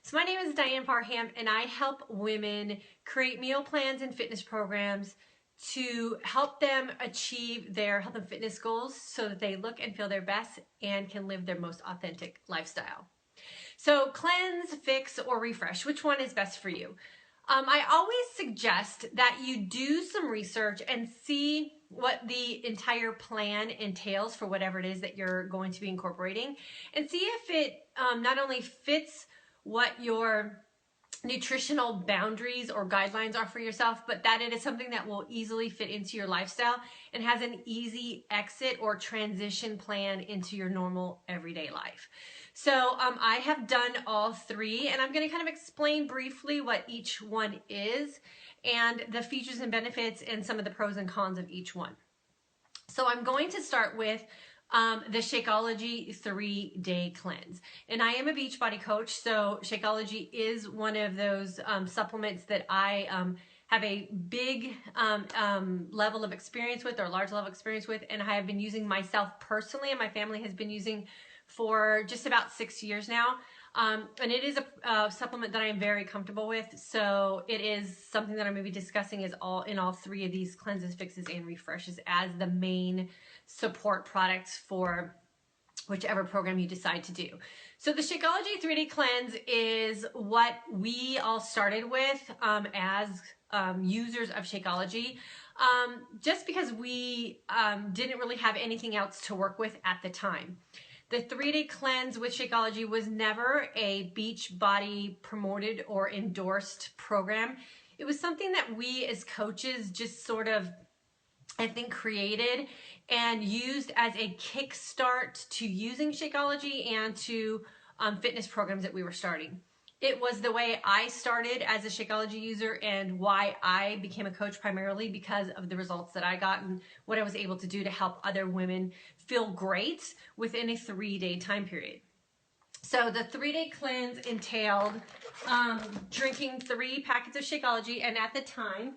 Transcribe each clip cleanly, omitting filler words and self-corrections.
So my name is Diane Parham, and I help women create meal plans and fitness programs to help them achieve their health and fitness goals so that they look and feel their best and can live their most authentic lifestyle. So cleanse, fix, or refresh, which one is best for you? I always suggest that you do some research and see what the entire plan entails for whatever it is that you're going to be incorporating, and see if it not only fits what your nutritional boundaries or guidelines are for yourself, but that it is something that will easily fit into your lifestyle and has an easy exit or transition plan into your normal everyday life. So I have done all three, and I'm going to kind of explain briefly what each one is and the features and benefits and some of the pros and cons of each one. So I'm going to start with the Shakeology 3-day cleanse. And I am a Beachbody coach, so Shakeology is one of those supplements that I have a big level of experience with, or large level of experience with, and I have been using myself personally, and my family has been using for just about 6 years now. And it is a supplement that I am very comfortable with, so it is something that I'm going to be discussing in all three of these cleanses, fixes, and refreshes as the main support products for whichever program you decide to do. So the Shakeology 3-day cleanse is what we all started with as users of Shakeology, just because we didn't really have anything else to work with at the time. The 3-day cleanse with Shakeology was never a Beachbody promoted or endorsed program. It was something that we as coaches just sort of, I think, created and used as a kickstart to using Shakeology and to fitness programs that we were starting. It was the way I started as a Shakeology user and why I became a coach, primarily because of the results that I got and what I was able to do to help other women feel great within a 3-day time period. So the 3-day cleanse entailed drinking 3 packets of Shakeology, and at the time,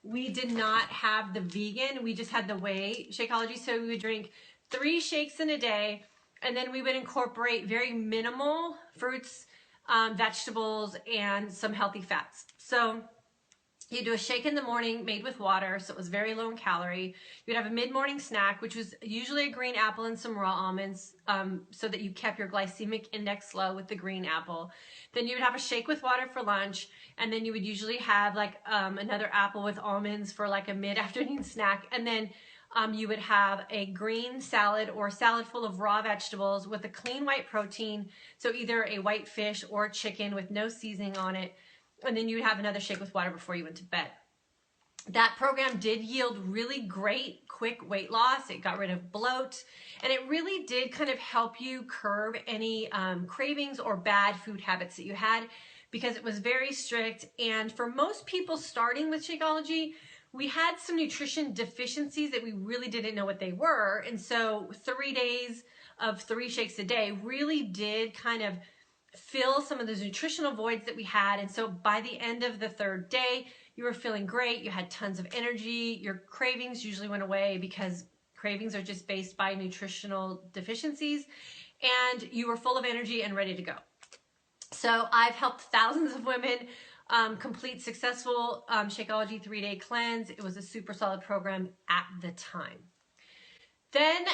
we did not have the vegan, we just had the whey Shakeology, so we would drink 3 shakes in a day, and then we would incorporate very minimal fruits, vegetables, and some healthy fats. So you do a shake in the morning made with water, so it was very low in calorie. You'd have a mid-morning snack, which was usually a green apple and some raw almonds, so that you kept your glycemic index low with the green apple. Then you would have a shake with water for lunch, and then you would usually have like another apple with almonds for like a mid-afternoon snack, and then you would have a green salad or salad full of raw vegetables with a clean white protein, so either a white fish or chicken with no seasoning on it, and then you would have another shake with water before you went to bed. That program did yield really great quick weight loss. It got rid of bloat, and it really did kind of help you curb any cravings or bad food habits that you had, because it was very strict. And for most people starting with Shakeology, we had some nutrition deficiencies that we really didn't know what they were. And so 3 days of 3 shakes a day really did kind of fill some of those nutritional voids that we had. And so by the end of the 3rd day, you were feeling great. You had tons of energy. Your cravings usually went away, because cravings are just based by nutritional deficiencies, and you were full of energy and ready to go. So I've helped thousands of women complete successful Shakeology 3-day cleanse. It was a super solid program at the time. Then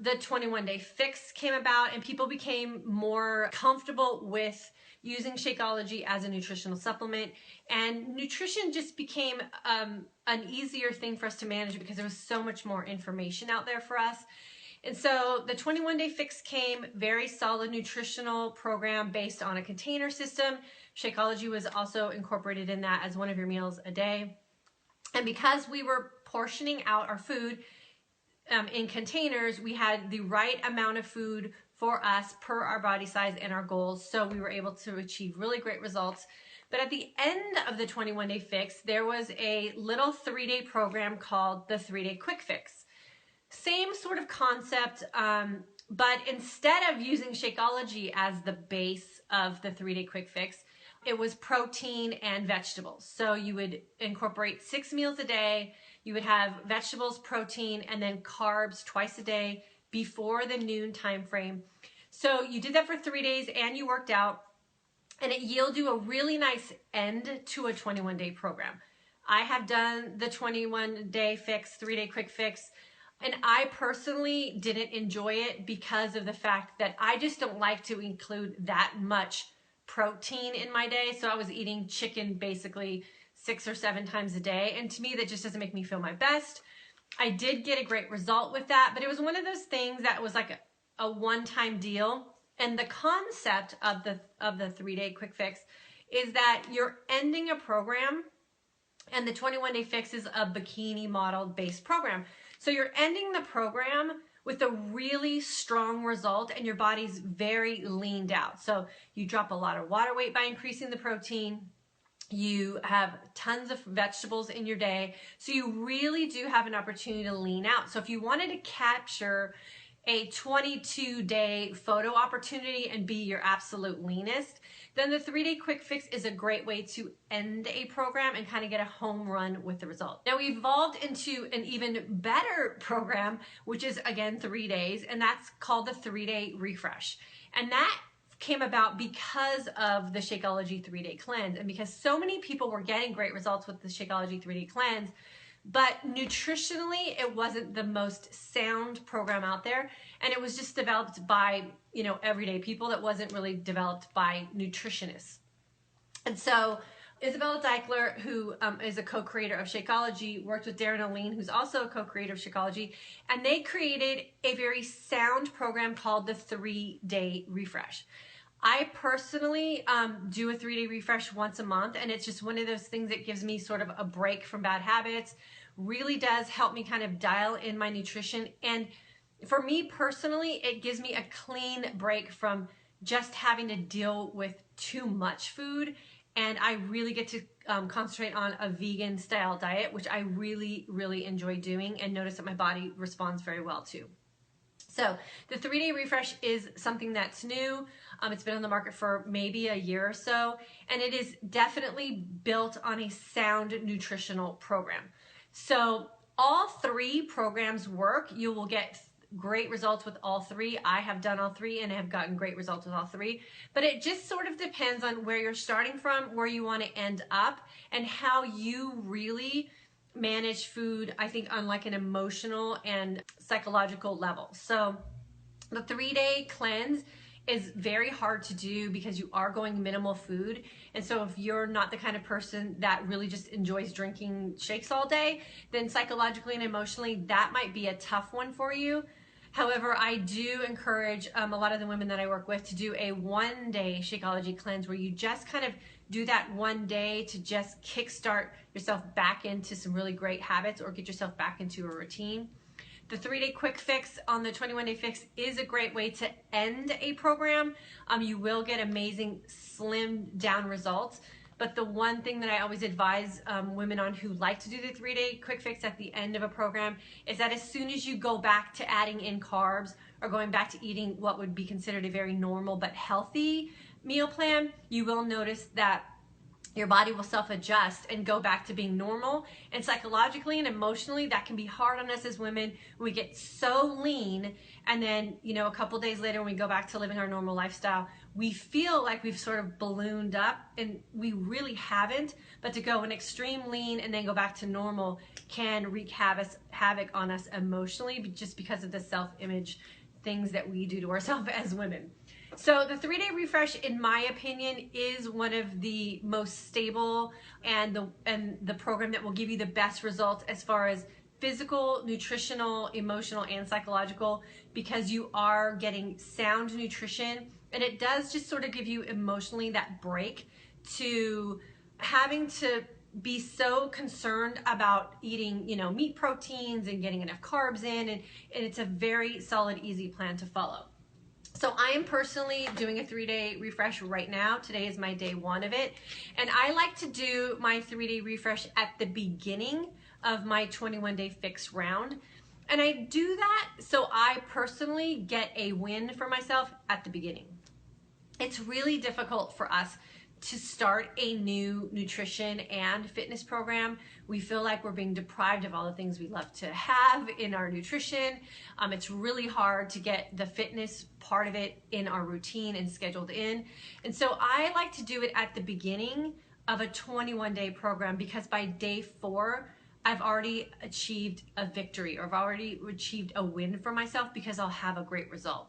the 21-day fix came about, and people became more comfortable with using Shakeology as a nutritional supplement, and nutrition just became an easier thing for us to manage because there was so much more information out there for us. And so the 21-day fix came, very solid nutritional program based on a container system. Shakeology was also incorporated in that as one of your meals a day. And because we were portioning out our food in containers, we had the right amount of food for us per our body size and our goals, so we were able to achieve really great results. But at the end of the 21-day fix, there was a little 3-day program called the 3-day quick fix. Same sort of concept, but instead of using Shakeology as the base of the 3-day quick fix, it was protein and vegetables. So you would incorporate 6 meals a day. You would have vegetables, protein, and then carbs twice a day before the noon time frame. So you did that for 3 days and you worked out, and it yielded you a really nice end to a 21-day program. I have done the 21-day fix, 3-day quick fix, and I personally didn't enjoy it because of the fact that I just don't like to include that much protein in my day. So I was eating chicken basically 6 or 7 times a day, and to me that just doesn't make me feel my best. I did get a great result with that, but it was one of those things that was like a one-time deal. And the concept of the 3-day quick fix is that you're ending a program, and the 21-day fix is a bikini model based program. So you're ending the program with a really strong result, and your body's very leaned out. So you drop a lot of water weight by increasing the protein. You have tons of vegetables in your day. So you really do have an opportunity to lean out. So if you wanted to capture a 22-day photo opportunity and be your absolute leanest, then the 3-day quick fix is a great way to end a program and kind of get a home run with the result. Now we evolved into an even better program, which is again 3 days, and that's called the 3-day refresh. And that came about because of the Shakeology 3-day cleanse, and because so many people were getting great results with the Shakeology 3-day cleanse, but nutritionally it wasn't the most sound program out there, and it was just developed by everyday people. That wasn't really developed by nutritionists. And so Isabella Deichler, who is a co-creator of Shakeology, worked with Darren Aline, who's also a co-creator of Shakeology, and they created a very sound program called the 3-day refresh. I personally do a 3-day refresh once a month, and it's just one of those things that gives me sort of a break from bad habits, really does help me kind of dial in my nutrition. And for me personally, it gives me a clean break from just having to deal with too much food. And I really get to concentrate on a vegan style diet, which I really, really enjoy doing, and notice that my body responds very well to. So the 3-day refresh is something that's new. It's been on the market for maybe a year or so, and it is definitely built on a sound nutritional program. So all 3 programs work. You will get great results with all 3. I have done all 3 and have gotten great results with all 3, but it just sort of depends on where you're starting from, where you want to end up, and how you really manage food, I think, on like an emotional and psychological level. So the 3-day cleanse is very hard to do because you are going minimal food. And so if you're not the kind of person that really just enjoys drinking shakes all day, then psychologically and emotionally, that might be a tough one for you. However, I do encourage a lot of the women that I work with to do a 1-day Shakeology cleanse, where you just kind of do that 1 day to just kickstart yourself back into some really great habits, or get yourself back into a routine. The 3-day quick fix on the 21-day fix is a great way to end a program. You will get amazing slimmed down results. But the one thing that I always advise women on who like to do the 3-day quick fix at the end of a program is that as soon as you go back to adding in carbs, or going back to eating what would be considered a very normal but healthy meal plan, you will notice that your body will self-adjust and go back to being normal. And psychologically and emotionally, that can be hard on us as women. We get so lean, and then a couple days later when we go back to living our normal lifestyle, we feel like we've sort of ballooned up, and we really haven't. But to go an extreme lean and then go back to normal can wreak havoc on us emotionally, just because of the self-image things that we do to ourselves as women. So the 3-day refresh, in my opinion, is one of the most stable and the program that will give you the best results as far as physical, nutritional, emotional, and psychological, because you are getting sound nutrition, and it does just sort of give you emotionally that break to having to be so concerned about eating, meat proteins and getting enough carbs in, and it's a very solid, easy plan to follow. So I am personally doing a 3-day refresh right now. Today is my day 1 of it. And I like to do my 3-day refresh at the beginning of my 21-day fix round. And I do that so I personally get a win for myself at the beginning. It's really difficult for us to start a new nutrition and fitness program. We feel like we're being deprived of all the things we love to have in our nutrition. It's really hard to get the fitness part of it in our routine and scheduled in. And so I like to do it at the beginning of a 21-day program, because by day 4, I've already achieved a victory, or I've already achieved a win for myself, because I'll have a great result.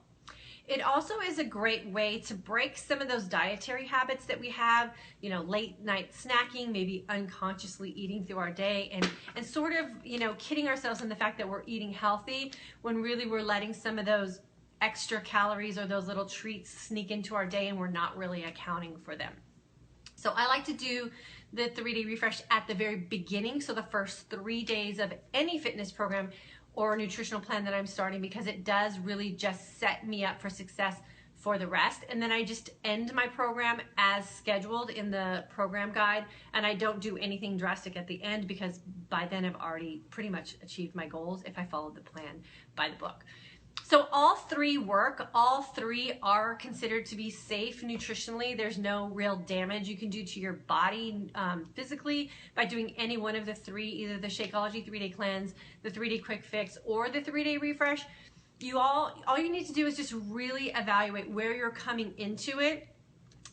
It also is a great way to break some of those dietary habits that we have, you know, late night snacking, maybe unconsciously eating through our day, and sort of, you know, kidding ourselves in the fact that we're eating healthy when really we're letting some of those extra calories or those little treats sneak into our day and we're not really accounting for them. So I like to do the 3-day refresh at the very beginning, so the first 3 days of any fitness program or nutritional plan that I'm starting, because it does really just set me up for success for the rest. And then I just end my program as scheduled in the program guide, and I don't do anything drastic at the end, because by then I've already pretty much achieved my goals if I followed the plan by the book. So all 3 work. All 3 are considered to be safe nutritionally. There's no real damage you can do to your body physically by doing any one of the 3, either the Shakeology 3-day cleanse, the 3-day quick fix, or the 3-day refresh. All you need to do is just really evaluate where you're coming into it.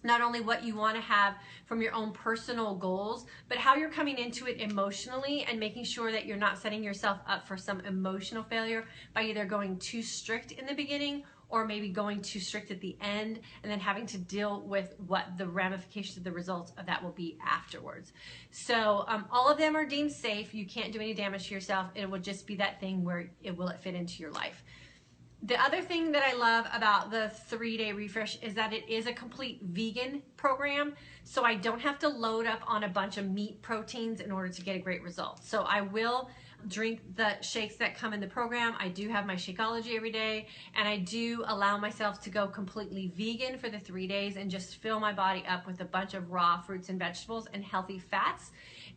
Not only what you want to have from your own personal goals, but how you're coming into it emotionally, and making sure that you're not setting yourself up for some emotional failure by either going too strict in the beginning or maybe going too strict at the end, and then having to deal with what the ramifications of the results of that will be afterwards. So all of them are deemed safe. You can't do any damage to yourself. It will just be that thing where will it fit into your life. The other thing that I love about the 3-day refresh is that it is a complete vegan program, so I don't have to load up on a bunch of meat proteins in order to get a great result. So I will drink the shakes that come in the program. I do have my Shakeology every day, and I do allow myself to go completely vegan for the 3 days and just fill my body up with a bunch of raw fruits and vegetables and healthy fats,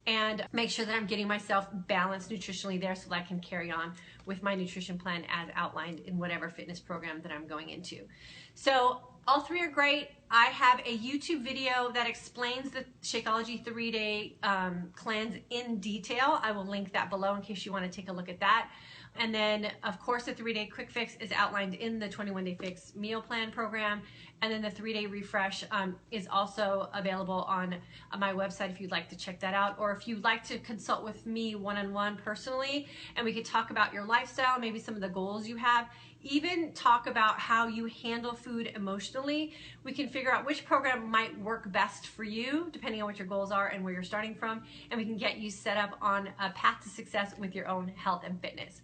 and make sure that I'm getting myself balanced nutritionally there so that I can carry on with my nutrition plan as outlined in whatever fitness program that I'm going into. So all 3 are great. I have a YouTube video that explains the Shakeology 3-day cleanse in detail. I will link that below in case you want to take a look at that. And then, of course, the 3-day quick fix is outlined in the 21-day fix meal plan program. And then the 3-day refresh is also available on my website if you'd like to check that out. Or if you'd like to consult with me one-on-one personally, and we could talk about your lifestyle, maybe some of the goals you have, even talk about how you handle food emotionally. We can figure out which program might work best for you, depending on what your goals are and where you're starting from. And we can get you set up on a path to success with your own health and fitness.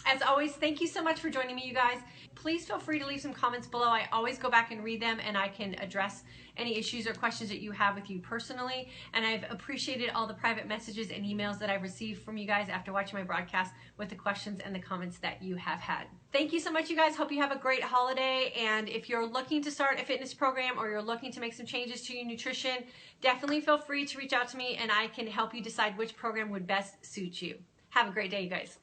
As always, thank you so much for joining me, you guys. Please feel free to leave some comments below. I always go back and read them, and I can address any issues or questions that you have with you personally. And I've appreciated all the private messages and emails that I've received from you guys after watching my broadcast with the questions and the comments that you have had. Thank you so much, you guys. Hope you have a great holiday. And if you're looking to start a fitness program, or you're looking to make some changes to your nutrition, definitely feel free to reach out to me, and I can help you decide which program would best suit you. Have a great day, you guys.